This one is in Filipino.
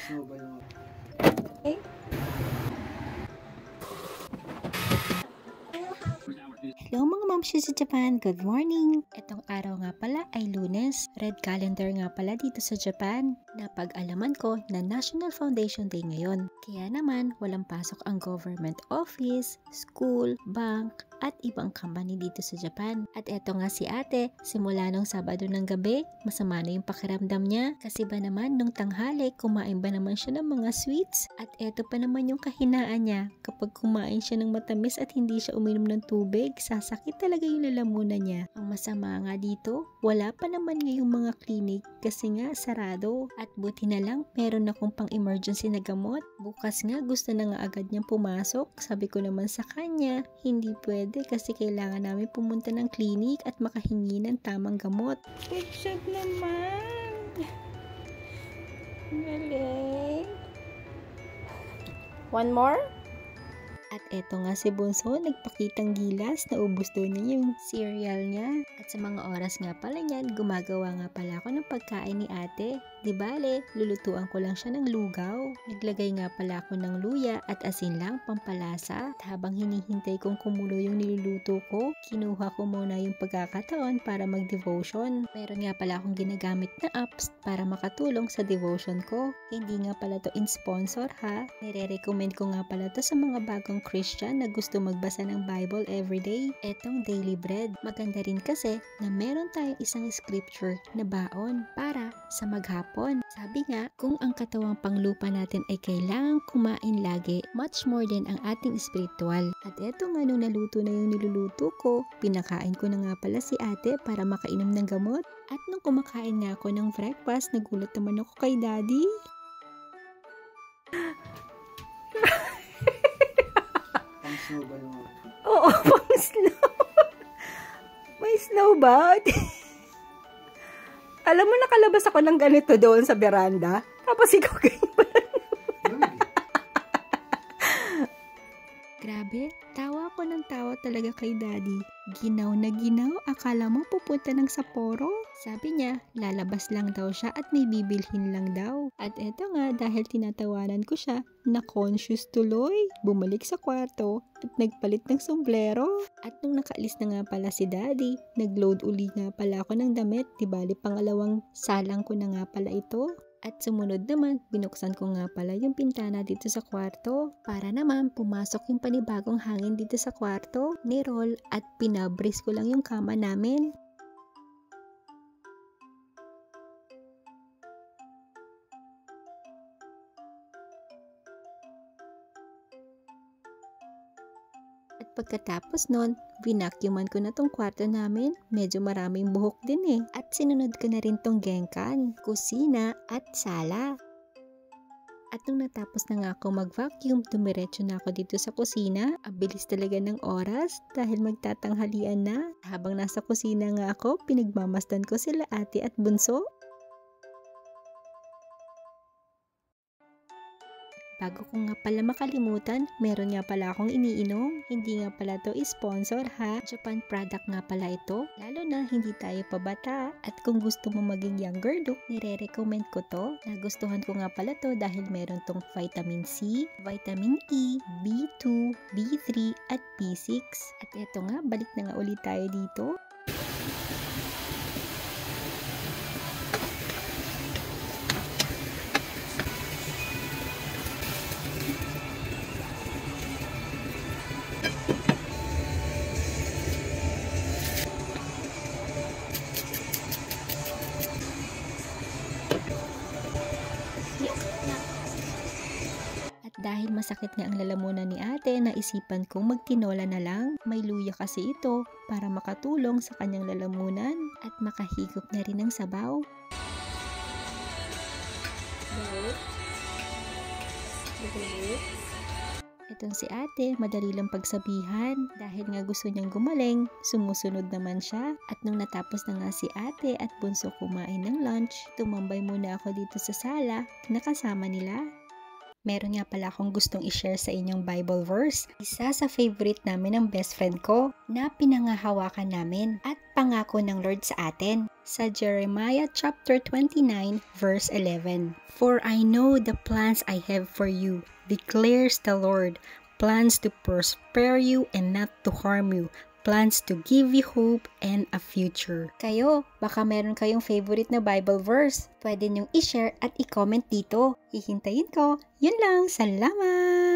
Okay? Hello mga mamshi sa Japan, good morning! Itong araw nga pala ay Lunes, red calendar nga pala dito sa Japan. Napag-alaman ko na National Foundation Day ngayon. Kaya naman walang pasok ang government office, school, bank, at ibang company dito sa Japan. At eto nga si ate, simula nung Sabado ng gabi, masama na yung pakiramdam niya. Kasi ba naman nung tanghali, kumain ba naman siya ng mga sweets? At eto pa naman yung kahinaan niya, kapag kumain siya ng matamis at hindi siya uminom ng tubig, sasakit talaga yung lalamunan niya. Ang masama nga dito, wala pa naman ngayong mga clinic kasi nga sarado. At buti na lang, meron akong pang emergency na gamot. Bukas nga gusto na nga agad niyang pumasok. Sabi ko naman sa kanya, hindi pwede kasi kailangan namin pumunta ng clinic at makahingi ng tamang gamot. Good job naman! Galing! One more? At eto nga si Bunso, nagpakitang gilas na ubos daw niya yung cereal niya. At sa mga oras nga pala niyan, gumagawa nga pala ako ng pagkain ni ate. Di bale, lulutuan ko lang siya ng lugaw. Naglagay nga pala ako ng luya at asin lang pampalasa. At habang hinihintay kong kumulo yung niluluto ko, kinuha ko muna yung pagkakataon para mag-devotion. Meron nga pala akong ginagamit na apps para makatulong sa devotion ko. Hindi nga pala to in-sponsor ha. Nire-recommend ko nga pala to sa mga bagong Christian na gusto magbasa ng Bible everyday. Etong Daily Bread. Maganda rin kasi na meron tayong isang scripture na baon para sa maghapon. Sabi nga, kung ang katawang panglupa natin ay kailangang kumain lagi, much more din ang ating spiritual. At eto nga nung naluto na yung niluluto ko, pinakain ko na nga pala si ate para makainom ng gamot. At nung kumakain nga ako ng breakfast, nagulat naman ako kay daddy. Oo, pang snow. May snow ba? Alam mo, nakalabas ako ng ganito doon sa veranda. Tapos ikaw ganyan pa. Grabe, tawa ako ng tawa talaga kay daddy. Ginaw na ginaw, akala mo pupunta ng Sapporo? Sabi niya, lalabas lang daw siya at may bibilhin lang daw. At eto nga, dahil tinatawanan ko siya, na-conscious tuloy. Bumalik sa kwarto at nagpalit ng sombrero. At nung nakaalis na nga pala si daddy, nag-load uli nga pala ako ng damit. Di bali pangalawang salang ko na nga pala ito. At sumunod naman, binuksan ko nga pala yung pintana dito sa kwarto para naman pumasok yung panibagong hangin dito sa kwarto ni Roll at pinabris ko lang yung kama namin. At pagkatapos nun, binakyuman ko na tong kwarto namin. Medyo maraming buhok din eh. At sinunod ko na rin tong genkan, kusina at sala. At nung natapos na nga ako mag-vacuum, dumiretso na ako dito sa kusina. Abilis talaga ng oras dahil magtatanghalian na. Habang nasa kusina nga ako, pinagmamasdan ko sila ate at bunso. Bago ko nga pala makalimutan, meron nga pala akong iniinom. Hindi nga pala to sponsor ha. Japan product nga pala ito. Lalo na hindi tayo pabata. At kung gusto mo maging younger look, nire-recommend ko to. Nagustuhan ko nga pala to dahil meron tong vitamin C, vitamin E, B2, B3 at B6. At eto nga, balik na nga ulit tayo dito. Dahil masakit nga ang lalamunan ni ate, naisipan kong magtinola na lang. May luya kasi ito para makatulong sa kanyang lalamunan at makahigop na rin ng sabaw. Itong si ate, madali lang pagsabihan dahil nga gusto niyang gumaling, sumusunod naman siya. At nung natapos na nga si ate at bunso kumain ng lunch, tumambay muna ako dito sa sala na kasama nila. Meron nga pala akong gustong i-share sa inyong Bible verse. Isa sa favorite namin ng best friend ko na pinangahawakan namin at pangako ng Lord sa atin. sa Jeremiah chapter 29 verse 11. For I know the plans I have for you, declares the Lord, plans to prosper you and not to harm you, plans to give you hope and a future. Kayo, baka meron kayong favorite na Bible verse. Pwede niyong i-share at i-comment dito. Hihintayin ko. Yun lang. Salamat!